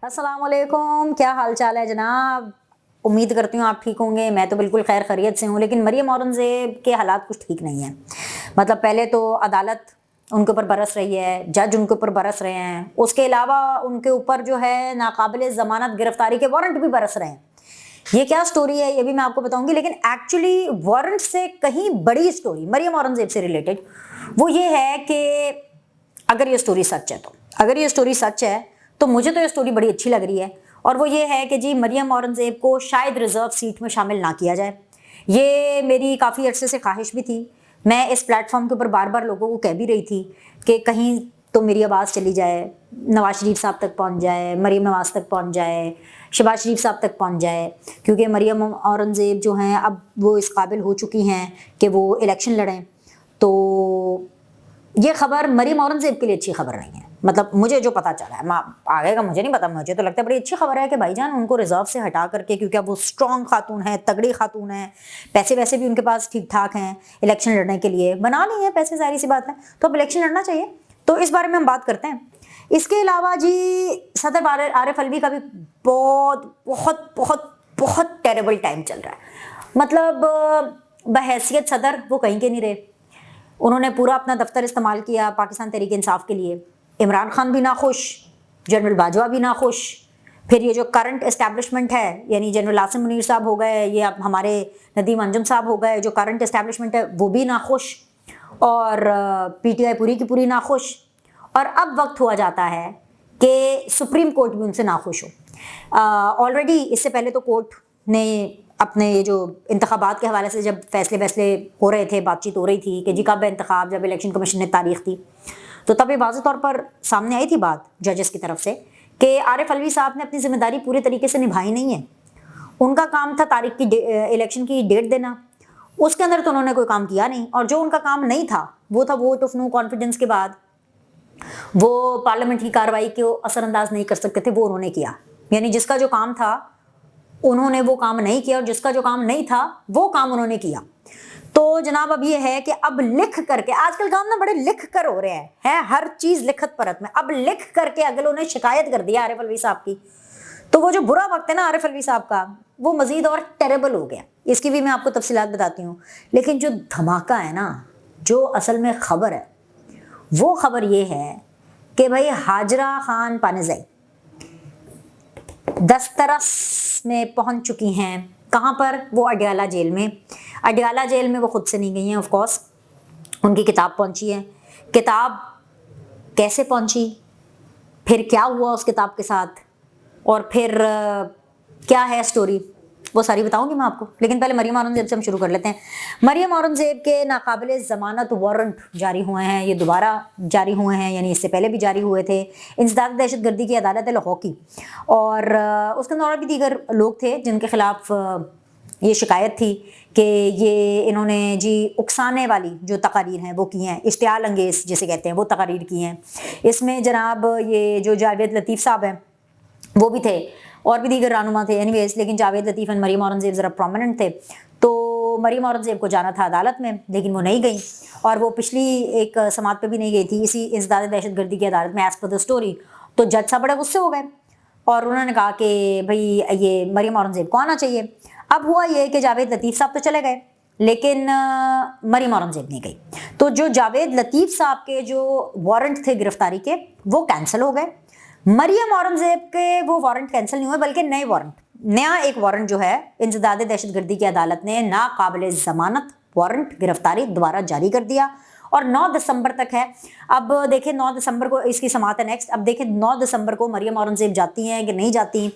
السلام علیکم، کیا حال چال ہے جناب؟ امید کرتی ہوں آپ ٹھیک ہوں گے۔ میں تو بالکل خیر خیریت سے ہوں، لیکن مریم اورنگزیب کے حالات کچھ ٹھیک نہیں ہیں۔ مطلب پہلے تو عدالت ان کے اوپر برس رہی ہے، جج ان کے اوپر برس رہے ہیں، اس کے علاوہ ان کے اوپر جو ہے ناقابل ضمانت گرفتاری کے وارنٹ بھی برس رہے ہیں۔ یہ کیا سٹوری ہے یہ بھی میں آپ کو بتاؤں گی، لیکن ایکچولی وارنٹ سے کہیں بڑی سٹوری مریم اورنگزیب سے ریلیٹڈ وہ یہ ہے کہ اگر یہ سٹوری سچ ہے تو مجھے تو یہ سٹوری بڑی اچھی لگ رہی ہے، اور وہ یہ ہے کہ جی مریم اورنگزیب کو شاید ریزرو سیٹ میں شامل نہ کیا جائے۔ یہ میری کافی عرصے سے خواہش بھی تھی، میں اس پلیٹ فارم کے اوپر بار بار لوگوں کو کہہ بھی رہی تھی کہ کہیں تو میری آواز چلی جائے، نواز شریف صاحب تک پہنچ جائے، مریم نواز تک پہنچ جائے، شہباز شریف صاحب تک پہنچ جائے، کیونکہ مریم اورنگزیب جو ہیں اب وہ اس قابل ہو چکی ہیں کہ وہ الیکشن لڑیں۔ تو یہ خبر مریم اورنگزیب کے لیے اچھی خبر نہیں ہے، مطلب مجھے جو پتا چلا ہے، آگے کا مجھے نہیں پتا، مجھے تو لگتا ہے بڑی اچھی خبر ہے کہ بھائی جان ان کو ریزرو سے ہٹا کر کے، کیونکہ اب وہ اسٹرانگ خاتون ہیں، تگڑی خاتون ہیں، پیسے ویسے بھی ان کے پاس ٹھیک ٹھاک ہیں، الیکشن لڑنے کے لیے بنا لی ہیں پیسے، ظاہری سی بات ہے، تو اب الیکشن لڑنا چاہیے۔ تو اس بارے میں ہم بات کرتے ہیں۔ اس کے علاوہ جی صدر عارف الوی کا بھی بہت بہت بہت بہت ٹیریبل ٹائم چل رہا ہے۔ مطلب بحیثیت صدر وہ کہیں کے نہیں رہے، انہوں نے پورا اپنا دفتر استعمال کیا پاکستان تحریک انصاف کے لیے۔ عمران خان بھی ناخوش، جنرل باجوہ بھی ناخوش، پھر یہ جو کرنٹ اسٹیبلشمنٹ ہے، یعنی جنرل عاصم منیر صاحب ہو گئے، یہ اب ہمارے ندیم انجم صاحب ہو گئے، جو کرنٹ اسٹیبلشمنٹ ہے وہ بھی ناخوش، اور پی ٹی آئی پوری کی پوری ناخوش، اور اب وقت ہوا جاتا ہے کہ سپریم کورٹ بھی ان سے ناخوش ہو۔ آلریڈی اس سے پہلے تو کورٹ نے اپنے یہ جو انتخابات کے حوالے سے جب فیصلے ہو رہے تھے، بات چیت ہو رہی تھی کہ جی کب انتخاب، جب الیکشن کمیشن نے تاریخ دی، تو تب یہ واضح طور پر سامنے آئی تھی بات ججز کی طرف سے کہ عارف الوی صاحب نے اپنی ذمہ داری پورے طریقے سے نبھائی نہیں ہے۔ ان کا کام تھا تاریخ کی الیکشن کی ڈیٹ دینا، اس کے اندر تو انہوں نے کوئی کام کیا نہیں، اور جو ان کا کام نہیں تھا وہ تھا ووٹ آف نو کانفیڈنس کے بعد وہ پارلیمنٹ کی کارروائی کو اثر انداز نہیں کر سکتے تھے، وہ انہوں نے کیا۔ یعنی جس کا جو کام تھا انہوں نے وہ کام نہیں کیا، اور جس کا جو کام نہیں تھا وہ کام انہوں نے کیا۔ تو جناب اب یہ ہے کہ اب لکھ کر کے، آج کل کام نا بڑے لکھ کر ہو رہے ہیں، ہر چیز لکھت پرت میں، اب لکھ کر کے اگلوں نے شکایت کر دیا عارف الوی صاحب کی، تو وہ جو برا وقت ہے نا عارف الوی صاحب کا، وہ مزید اور ٹیریبل ہو گیا۔ اس کی بھی میں آپ کو تفصیلات بتاتی ہوں، لیکن جو دھماکہ ہے نا، جو اصل میں خبر ہے، وہ خبر یہ ہے کہ بھائی ہاجرہ خان پانیزائی دسترس میں پہنچ چکی ہیں۔ کہاں پر؟ وہ اڈیالہ جیل میں۔ اڈیالہ جیل میں وہ خود سے نہیں گئی ہیں، آف کورس ان کی کتاب پہنچی ہے۔ کتاب کیسے پہنچی، پھر کیا ہوا اس کتاب کے ساتھ، اور پھر کیا ہے سٹوری، وہ ساری بتاؤں گی میں آپ کو، لیکن پہلے مریم اورنگزیب سے ہم شروع کر لیتے ہیں۔ مریم اورنگزیب کے ناقابل ضمانت وارنٹ جاری ہوئے ہیں، یہ دوبارہ جاری ہوئے ہیں، یعنی اس سے پہلے بھی جاری ہوئے تھے۔ انسداد دہشت گردی کی عدالت ہے لاہور کی، اور اس کے اندر اور بھی دیگر لوگ تھے جن کے خلاف یہ شکایت تھی کہ یہ انہوں نے جی اکسانے والی جو تقاریر ہیں وہ کی ہیں، اشتعال انگیز جسے کہتے ہیں وہ تقاریر کی ہیں۔ اس میں جناب یہ جو جاوید لطیف صاحب ہیں وہ بھی تھے، اور بھی دیگر رہنما تھے، اینی ویز، لیکن جاوید لطیف اور مریم اورنگزیب ذرا پرومیننٹ تھے۔ تو مریم اورنگزیب کو جانا تھا عدالت میں، لیکن وہ نہیں گئی، اور وہ پچھلی ایک سماعت پہ بھی نہیں گئی تھی اسی انسداد دہشت گردی کی عدالت میں، ایز پر دا اسٹوری۔ تو جج صاحب بڑے غصے ہو گئے، اور انہوں نے کہا کہ بھئی یہ مریم اورنگزیب کو آنا چاہیے۔ اب ہوا یہ کہ جاوید لطیف صاحب تو چلے گئے، لیکن مریم اورنگزیب نہیں گئی۔ تو جو جاوید لطیف صاحب کے جو وارنٹ تھے گرفتاری کے، وہ کینسل ہو گئے۔ مریم اورنگزیب کے وہ وارنٹ کینسل نہیں ہوئے، بلکہ نیا ایک وارنٹ جو ہے انسداد دہشت گردی کی عدالت نے ناقابل ضمانت وارنٹ گرفتاری دوبارہ جاری کر دیا، اور 9 دسمبر تک ہے۔ اب دیکھیں 9 دسمبر کو اس کی سماعت ہے نیکسٹ، اب دیکھیں 9 دسمبر کو مریم اورنگزیب جاتی ہیں کہ نہیں جاتی۔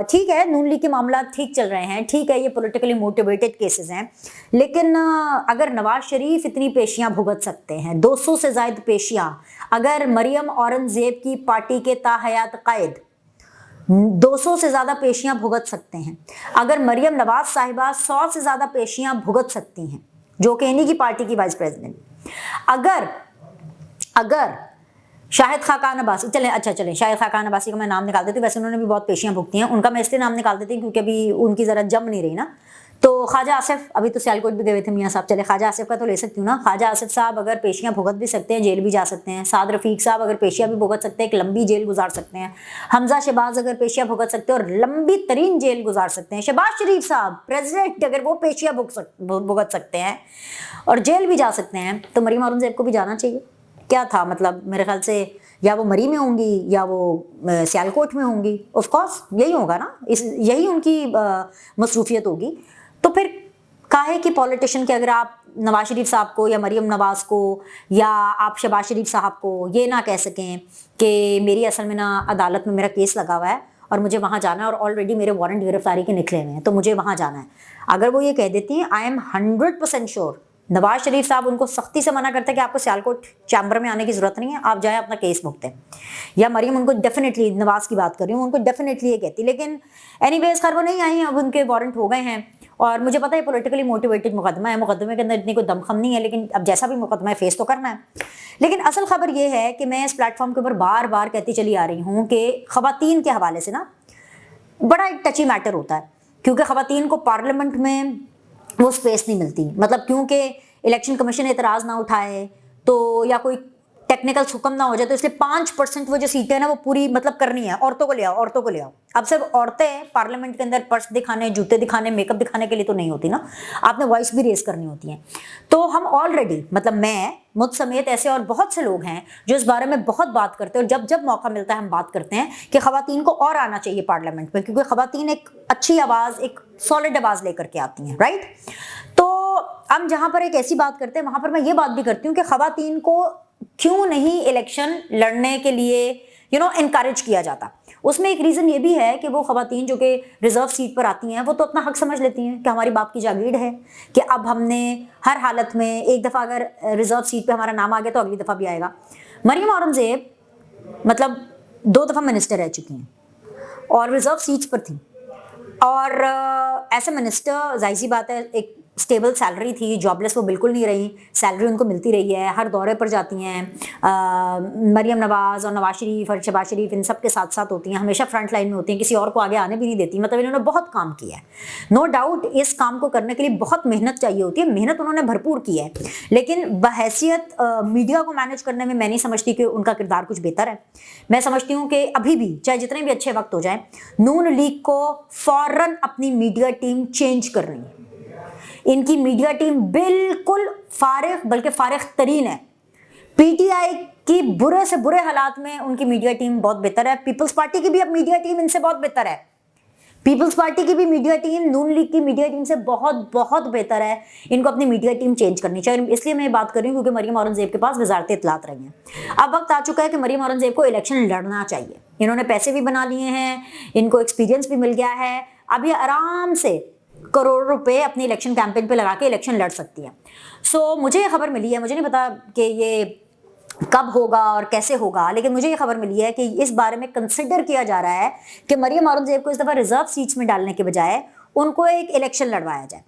ٹھیک ہے، نون لیگ کے معاملات ٹھیک چل رہے ہیں، ٹھیک ہے، یہ پولیٹیکلی موٹیویٹڈ کیسز ہیں، لیکن اگر نواز شریف اتنی پیشیاں بھگت سکتے ہیں، 200 سے زائد پیشیاں، اگر مریم اورنگزیب کی پارٹی کے تاحیات قائد 200 سے زیادہ پیشیاں بھگت سکتے ہیں، اگر مریم نواز صاحبہ 100 سے زیادہ پیشیاں بھگت سکتی ہیں، جو کہ انہی کی پارٹی کی وائس پریزیڈنٹ، اگر شاہد خاقان عباسی، چلیں شاہد خاقان عباسی کا میں نام نکال دیتی ہوں، ویسے انہوں نے بھی بہت پیشیاں بھگتی ہیں، ان کا میں اس لیے نام نکال دیتی ہوں کیونکہ ابھی ان کی ذرا جم نہیں رہی نا، तो ख्वाजा आसिफ, अभी तो सियालकोट भी गए थे मियाँ साहब, चले ख्वाजा आसिफ का तो ले सकती हूँ ना। ख्वाजा आसिफ साहब अगर पेशियाँ भुगत भी सकते हैं, जेल भी जा सकते हैं। साद रफ़ीक साहब अगर पेशियाँ भी भुगत सकते हैं, एक लंबी जेल गुजार सकते हैं। हमजा शहबाज अगर पेशियाँ भुगत सकते हैं और लंबी तरीन जेल गुजार सकते हैं। शहबाज शरीफ साहब प्रेसिडेंट, अगर वो पेशियाँ भुगत सकते हैं और जेल भी जा सकते हैं, तो मरीम औरंगज़ेब को भी जाना चाहिए। क्या था मतलब, मेरे ख्याल से या वो मरी में होंगी या वो सियालकोट में होंगी, ऑफ कोर्स यही होगा ना, यही उनकी मसरूफियत होगी। तो फिर काहे कि पॉलिटिशियन के, अगर आप नवाज शरीफ साहब को या मरीम नवाज को या आप शहबाज शरीफ साहब को ये ना कह सकें कि मेरी असल में ना अदालत में मेरा केस लगा हुआ है और मुझे वहाँ जाना है और ऑलरेडी मेरे वारंट गिरफ्तारी के निकले हुए हैं तो मुझे वहाँ जाना है, अगर वो ये कह देती हैं, I am 100% sure Nawaz Sharif साहब उनको सख्ती से मना करते हैं कि आपको सियालकोट चैम्बर में आने की जरूरत नहीं है, आप जाएं अपना केस भुगतें। या मरीम उनको डेफिनेटली, नवाज की बात कर रही हूँ, उनको डेफिनेटली ये कहती, लेकिन एनीवेज खैर वो नहीं आई, अब उनके वारंट हो गए हैं। और मुझे पता है पॉलिटिकली मोटिवेटेड मुकदमा है, मुकदमे के अंदर इतनी कोई दमखम नहीं है, लेकिन अब जैसा भी मुकदमा है फेस तो करना है। लेकिन असल खबर ये है कि मैं इस प्लेटफॉर्म के ऊपर बार बार कहती चली आ रही हूँ कि ख़वातीन के हवाले से ना बड़ा एक टची मैटर होता है, क्योंकि ख़वातीन को पार्लियामेंट में वो स्पेस नहीं मिलती। मतलब क्योंकि इलेक्शन कमीशन एतराज़ ना उठाए तो या कोई टेक्निकल हुक्म ना हो जाए, तो इसलिए 5% वो जो सीटें ना वो पूरी मतलब करनी है, औरतों को ले आओ, औरतों को ले आओ। अब सिर्फ औरतें पार्लियामेंट के अंदर पर्स दिखाने, जूते दिखाने, मेकअप दिखाने के लिए तो नहीं होती ना, आपने वॉइस भी रेस करनी होती है। तो हम ऑलरेडी, मतलब मैं, मुझ समेत ऐसे और बहुत से लोग हैं जो इस बारे में बहुत बात करते हैं, और जब जब मौका मिलता है हम बात करते हैं कि ख़वातीन को और आना चाहिए पार्लियामेंट में, क्योंकि ख़वातीन एक अच्छी आवाज़, एक सॉलिड आवाज़ लेकर के आती हैं, राइट। तो हम जहाँ पर एक ऐसी बात करते हैं वहाँ पर मैं ये बात भी करती हूँ कि ख़वातीन को क्यों नहीं इलेक्शन लड़ने के लिए इनकरेज किया जाता। उसमें एक रीज़न ये भी है कि वो ख़वातीन जो कि रिजर्व सीट पर आती हैं वो तो अपना हक समझ लेती हैं कि हमारी बाप की जागीर है कि अब हमने हर हालत में, एक दफ़ा अगर रिजर्व सीट पे हमारा नाम आ गया तो अगली दफ़ा भी आएगा। मरीम औरंगज़ेब मतलब 2 दफ़ा मिनिस्टर रह चुकी हैं और रिजर्व सीट्स पर थी, और ऐसे मिनिस्टर जाहिर सी बात है एक स्टेबल सैलरी थी, जॉबलेस वो बिल्कुल नहीं रही, सैलरी उनको मिलती रही है, हर दौरे पर जाती हैं। मरीम नवाज़ और नवाज शरीफ और शहबाज शरीफ इन सब के साथ साथ होती हैं, हमेशा फ्रंट लाइन में होती हैं, किसी और को आगे आने भी नहीं देती। मतलब इन्होंने बहुत काम किया है, नो डाउट। इस काम को करने के लिए बहुत मेहनत चाहिए होती है, मेहनत उन्होंने भरपूर की है, लेकिन बहैसियत मीडिया को मैनेज करने में मैं नहीं समझती कि उनका किरदार कुछ बेहतर है। मैं समझती हूँ कि अभी भी, चाहे जितने भी अच्छे वक्त हो जाए, नून लीग को फौरन अपनी मीडिया टीम चेंज करनी है। इनकी मीडिया टीम बिल्कुल फारिग, बल्कि फारिग तरीन है। पीटीआई की बुरे से बुरे हालात में उनकी मीडिया टीम बहुत बेहतर है। पीपल्स पार्टी की भी अब मीडिया टीम इनसे बहुत बेहतर है। पीपल्स पार्टी की भी मीडिया टीम नून लीग की मीडिया टीम से बहुत बहुत बेहतर है। इनको अपनी मीडिया टीम चेंज करनी चाहिए। इसलिए मैं बात कर रही हूँ क्योंकि मरीम औरंगज़ेब के पास वजारत इत्तलात रही हैं। अब वक्त आ चुका है कि मरीम औरंगज़ेब को इलेक्शन लड़ना चाहिए। इन्होंने पैसे भी बना लिए हैं, इनको एक्सपीरियंस भी मिल गया है, अब ये आराम से करोड़ों रुपए अपनी इलेक्शन कैंपेन पे लगा के इलेक्शन लड़ सकती है। सो मुझे ये खबर मिली है, मुझे नहीं पता कि ये कब होगा और कैसे होगा, लेकिन मुझे ये खबर मिली है कि इस बारे में कंसिडर किया जा रहा है कि मरीम औरंगज़ेब को इस दफ़ा रिजर्व सीट्स में डालने के बजाय उनको एक इलेक्शन लड़वाया जाए।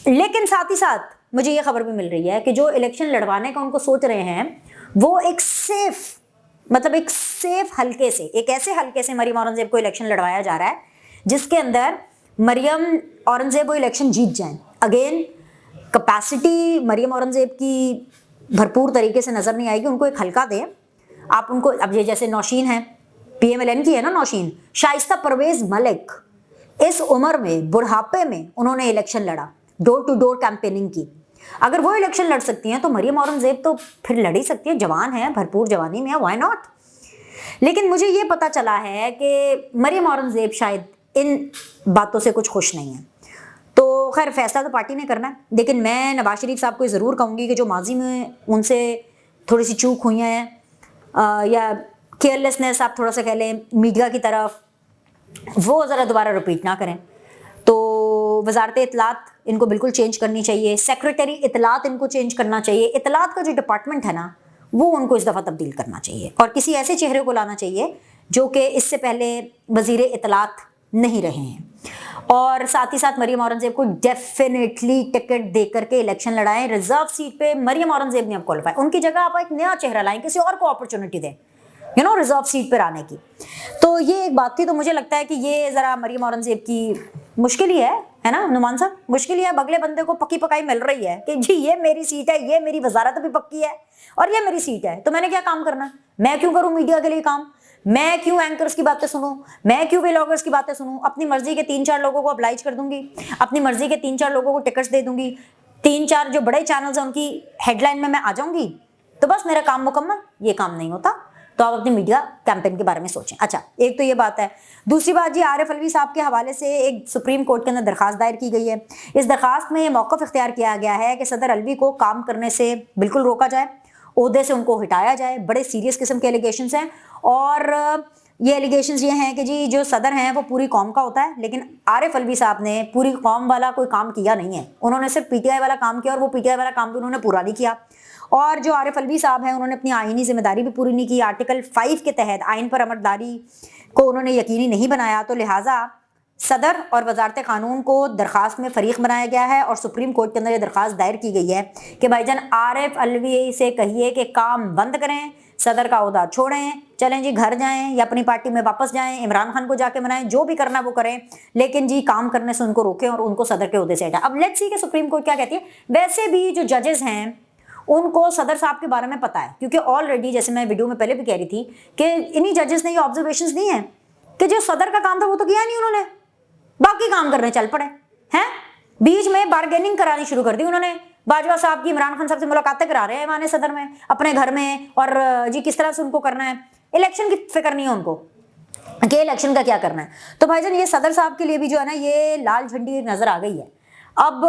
लेकिन साथ ही साथ मुझे ये खबर भी मिल रही है कि जो इलेक्शन लड़वाने का उनको सोच रहे हैं वो एक सेफ, मतलब एक सेफ हल्के से, एक ऐसे हल्के से मरीम औरंगज़ेब को इलेक्शन लड़वाया जा रहा है जिसके अंदर मरीम औरंगज़ेब वो इलेक्शन जीत जाएं। अगेन कैपेसिटी मरीम औरंगज़ेब की भरपूर तरीके से नज़र नहीं आएगी, उनको एक हल्का दें आप उनको। अब ये जैसे नौशीन है, PMLN की है ना नौशीन, शाइस्ता परवेज़ मलिक, इस उम्र में, बुढ़ापे में उन्होंने इलेक्शन लड़ा, डोर टू डोर कैंपेनिंग की। अगर वो इलेक्शन लड़ सकती हैं तो मरीम औरंगज़ेब तो फिर लड़ ही सकती है, जवान है, भरपूर जवानी में है, व्हाई नॉट। लेकिन मुझे ये पता चला है कि मरीम औरंगज़ेब शायद इन बातों से कुछ खुश नहीं है। तो खैर फैसला तो पार्टी ने करना है, लेकिन मैं नवाज शरीफ साहब को ज़रूर कहूँगी कि जो माजी में उनसे थोड़ी सी चूक हुई हैं या केयरलेसनेस आप थोड़ा सा कह लें मीडिया की तरफ, वो ज़रा दोबारा रिपीट ना करें। तो वजारत इत्तलात इनको बिल्कुल चेंज करनी चाहिए, सेक्रेटरी इत्तलात इनको चेंज करना चाहिए, इत्तलात का जो डिपार्टमेंट है ना वो उनको इस दफ़ा तब्दील करना चाहिए और किसी ऐसे चेहरे को लाना चाहिए जो कि इससे पहले वज़ीर इत्तलात नहीं रहे हैं। और साथ ही साथ मरीम औरंगज़ेब को डेफिनेटली टिकट दे करके इलेक्शन लड़ाएं। रिजर्व सीट पे मरीम औरंगज़ेब ने अब क्वालिफाई, उनकी जगह आप एक नया चेहरा लाएं, किसी और को अपॉर्चुनिटी दें रिजर्व सीट पर आने की। तो ये एक बात थी। तो मुझे लगता है कि ये ज़रा मरीम औरंगज़ेब की मुश्किल ही है ना नुमान साहब, मुश्किल ही है। अगले बंदे को पक्की पकाई मिल रही है कि जी ये मेरी सीट है, ये मेरी वजारत भी पक्की है और ये मेरी सीट है, तो मैंने क्या काम करना है? मैं क्यों करूं मीडिया के लिए काम? मैं क्यों एंकर्स की बातें सुनूं? मैं क्यों व्लॉगर्स की बातें सुनूं? अपनी मर्जी के 3-4 लोगों को अप्लाइज कर दूंगी, अपनी मर्जी के 3-4 लोगों को टिकट्स दे दूंगी, 3-4 जो बड़े चैनल्स हैं उनकी हेडलाइन में मैं आ जाऊंगी, तो बस मेरा काम मुकम्मल। ये काम नहीं होता। तो आप अपनी मीडिया कैंपेन के बारे में सोचें। अच्छा, एक तो ये बात है। दूसरी बात जी, आरिफ अलवी साहब के हवाले से एक सुप्रीम कोर्ट के अंदर दरखास्त दायर की गई है। इस दरखास्त में ये मौक़िफ़ इख्तियार किया गया है कि सदर अलवी को काम करने से बिल्कुल रोका जाए, ओहदे से उनको हटाया जाए। बड़े सीरियस किस्म के एलिगेशंस हैं और ये एलिगेशंस ये हैं कि जी जो सदर हैं वो पूरी कौम का होता है, लेकिन आरिफ अलवी साहब ने पूरी कौम वाला कोई काम किया नहीं है। उन्होंने सिर्फ पीटीआई वाला काम किया और वो पीटीआई वाला काम भी उन्होंने पूरा नहीं किया। और जो आरिफ अलवी साहब हैं उन्होंने अपनी आईनी जिम्मेदारी भी पूरी नहीं की। आर्टिकल 5 के तहत आइन पर अमलदारी को उन्होंने यकीनी नहीं बनाया। तो लिहाजा सदर और वजारत कानून को दरखास्त में फरीक बनाया गया है और सुप्रीम कोर्ट के अंदर ये दरखास्त दायर की गई है कि भाईजान आरिफ अलवी से कहिए कि काम बंद करें, सदर का ओहदा छोड़ें, चलें जी घर जाएं या अपनी पार्टी में वापस जाएं, इमरान खान को जाके मनाएं, जो भी करना वो करें, लेकिन जी काम करने से उनको रोकें और उनको सदर के ओहदे से हटाएं। अब लेट्स सी कि सुप्रीम कोर्ट क्या कहती है। वैसे भी जो जजेस हैं उनको सदर साहब के बारे में पता है, क्योंकि ऑलरेडी जैसे मैं वीडियो में पहले भी कह रही थी कि इन्हीं जजेस ने ये ऑब्जर्वेशंस दी हैं कि जो सदर का काम था वो तो किया नहीं उन्होंने, बाकी काम करने चल पड़े हैं। बीच में बार्गेनिंग करानी शुरू कर दी उन्होंने। बाजवा साहब की इमरान खान साहब से मुलाकातें करा रहे हैं माने सदर में अपने घर में, और जी किस तरह से उनको करना है। इलेक्शन की फिक्र नहीं है उनको कि इलेक्शन का क्या करना है। तो भाईजान ये सदर साहब के लिए भी जो है ना ये लाल झंडी नजर आ गई है। अब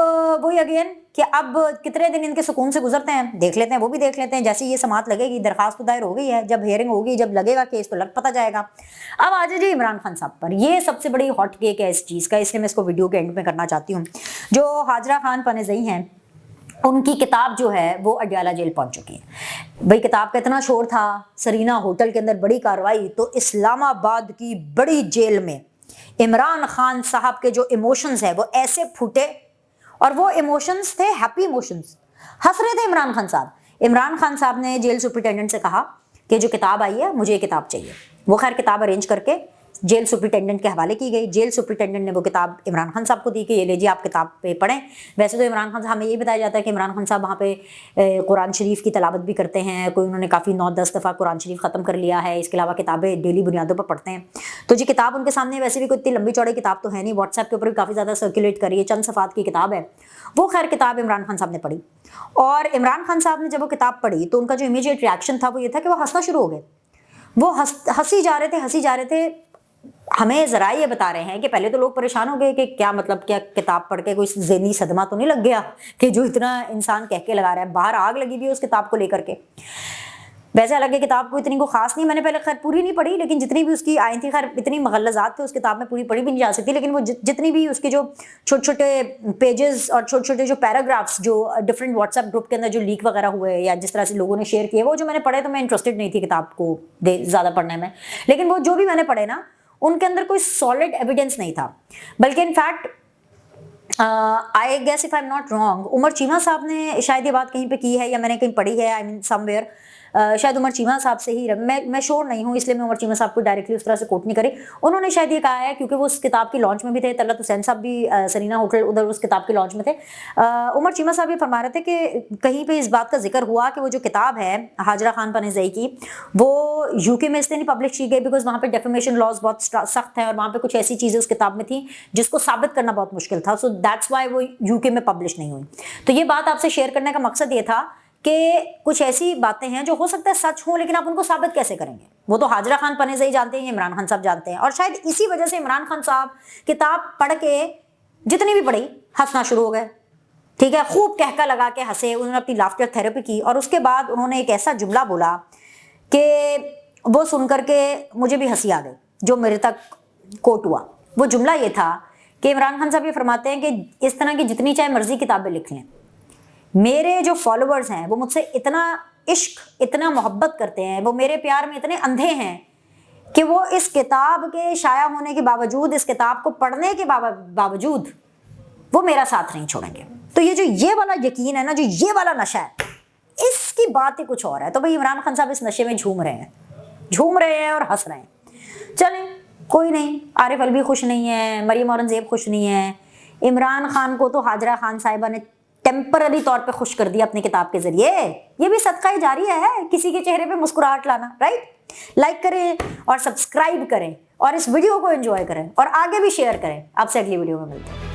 वही अगेन कि अब कितने दिन इनके सुकून से गुजरते हैं देख लेते हैं, वो भी देख लेते हैं। जैसे ये समात लगेगी, दरखास्त तो दायर हो गई है, जब हियरिंग होगी, जब लगेगा केस तो लग पता जाएगा। अब आ जाइए इमरान खान साहब पर। ये सबसे बड़ी हॉट केक है इस चीज़ का, इसलिए मैं इसको वीडियो के एंड में करना चाहती हूँ। जो हाजरा खान पनेज़ई हैं उनकी किताब जो है वो अडयाला जेल पहुंच चुकी है। भाई किताब का इतना शोर था, सरीना होटल के अंदर बड़ी कार्रवाई, तो इस्लामाबाद की बड़ी जेल में इमरान खान साहब के जो इमोशंस है वो ऐसे फूटे, और वो इमोशंस थे हैप्पी इमोशंस, हंस रहे थे इमरान खान साहब। इमरान खान साहब ने जेल सुपरिटेंडेंट से कहा कि जो किताब आई है मुझे ये किताब चाहिए। वो खैर किताब अरेंज करके जेल सुपरिटेंडेंट के हवाले की गई। जेल सुपरिटेंडेंट ने वो किताब इमरान खान साहब को दी कि ये लीजिए आप किताब पे पढ़ें। वैसे तो इमरान खान साहब, हमें ये बताया जाता है कि इमरान खान साहब वहाँ पे कुरान शरीफ की तलावत भी करते हैं, कोई उन्होंने काफ़ी 9-10 दफ़ा कुरान शरीफ ख़त्म कर लिया है। इसके अलावा किताबें डेली बुनियादों पर पढ़ते हैं। तो जी किताब उनके सामने वैसे भी कोई इतनी लंबी चौड़ी किताब तो है नहीं, व्हाट्सएप के ऊपर भी काफ़ी ज़्यादा सर्कुलेट करी है, चंद सफ़ात की किताब है वो। खैर किताब इमरान खान साहब ने पढ़ी, और इमरान खान साहब ने जब वो किताब पढ़ी तो उनका जो इमीडिएट रिएक्शन था वो ये था कि वो हंसना शुरू हो गए। वो हंसी जा रहे थे। हमें ज़रा ये बता रहे हैं कि पहले तो लोग परेशान हो गए कि क्या मतलब, क्या किताब पढ़ के कोई ज़हनी सदमा तो नहीं लग गया कि जो इतना इंसान कह के लगा रहा है। बाहर आग लगी हुई है उस किताब को लेकर के। वैसे हालांकि किताब को इतनी को खास नहीं, मैंने पहले खैर पूरी नहीं पढ़ी, लेकिन जितनी भी उसकी आई थी, खैर इतनी मगलज़ात थे उस किताब में, पूरी पढ़ी भी नहीं जा सकती, लेकिन वो जितनी भी उसके जो छोटे छोटे पेजेस और छोटे छोटे जो पैराग्राफ्स जो डिफरेंट व्हाट्सएप ग्रुप के अंदर जो लीक वगैरह हुए या जिस तरह से लोगों ने शेयर किए, वो जो मैंने पढ़े, तो मैं इंटरेस्टेड नहीं थी किताब को ज़्यादा पढ़ने में, लेकिन वो जो भी मैंने पढ़े ना उनके अंदर कोई सॉलिड एविडेंस नहीं था। बल्कि in fact I guess if I am not wrong, Umar Cheema साहब ने शायद ये बात कहीं पे की है या मैंने कहीं पढ़ी है, आई मीन समवेयर, शायद उमर चीमा साहब से ही, मैं श्योर नहीं हूँ, इसलिए मैं उमर चीमा साहब को डायरेक्टली उस तरह से कोट नहीं करी। उन्होंने शायद ये कहा है क्योंकि वो उस किताब की लॉन्च में भी थे, तलत हुसैन साहब भी सरीना होटल उधर उस किताब की लॉन्च में थे। उमर चीमा साहब ये फरमा रहे थे कि कहीं पे इस बात का जिक्र हुआ कि वो जो किताब है हाजरा खान पनेज़ई की, वो यूके में इसलिए नहीं पब्लिश की गई बिकॉज वहाँ पे डेफेमेशन लॉज बहुत सख्त हैं और वहाँ पे कुछ ऐसी चीज़ें उस किताब में थी जिसको साबित करना बहुत मुश्किल था। सो दैट्स वाई वो यूके में पब्लिश नहीं हुई। तो ये बात आपसे शेयर करने का मकसद ये था कि कुछ ऐसी बातें हैं जो हो सकता है सच हो, लेकिन आप उनको साबित कैसे करेंगे? वो तो हाजरा खान पनेज़ई जानते हैं, इमरान खान साहब जानते हैं, और शायद इसी वजह से इमरान खान साहब किताब पढ़ के जितनी भी पढ़ी हंसना शुरू हो गए। ठीक है, खूब कहका लगा के हंसे, उन्होंने अपनी लाफ्टर थेरेपी की, और उसके बाद उन्होंने एक ऐसा जुमला बोला कि वो सुन करके मुझे भी हंसी आ गई, जो मेरे तक कोट हुआ। वो जुमला ये था कि इमरान खान साहब ये फरमाते हैं कि इस तरह की जितनी चाहे मर्जी किताबें लिख लें, मेरे जो फॉलोअर्स हैं वो मुझसे इतना इश्क, इतना मोहब्बत करते हैं, वो मेरे प्यार में इतने अंधे हैं कि वो इस किताब के शाया होने के बावजूद, इस किताब को पढ़ने के बावजूद वो मेरा साथ नहीं छोड़ेंगे। तो ये वाला यकीन है ना, जो ये वाला नशा है, इसकी बात ही कुछ और है। तो भाई इमरान खान साहब इस नशे में झूम रहे हैं और हंस रहे हैं। चलें, कोई नहीं, आरिफ अलवी खुश नहीं है, मरियम औरंगजेब खुश नहीं है, इमरान खान को तो हाजरा खान साहिबा ने टेम्पररी तौर पे खुश कर दिया अपनी किताब के जरिए। ये भी सदका जारिया है, किसी के चेहरे पे मुस्कुराहट लाना, राइट। लाइक करें और सब्सक्राइब करें और इस वीडियो को एंजॉय करें और आगे भी शेयर करें। आपसे अगली वीडियो में मिलते हैं।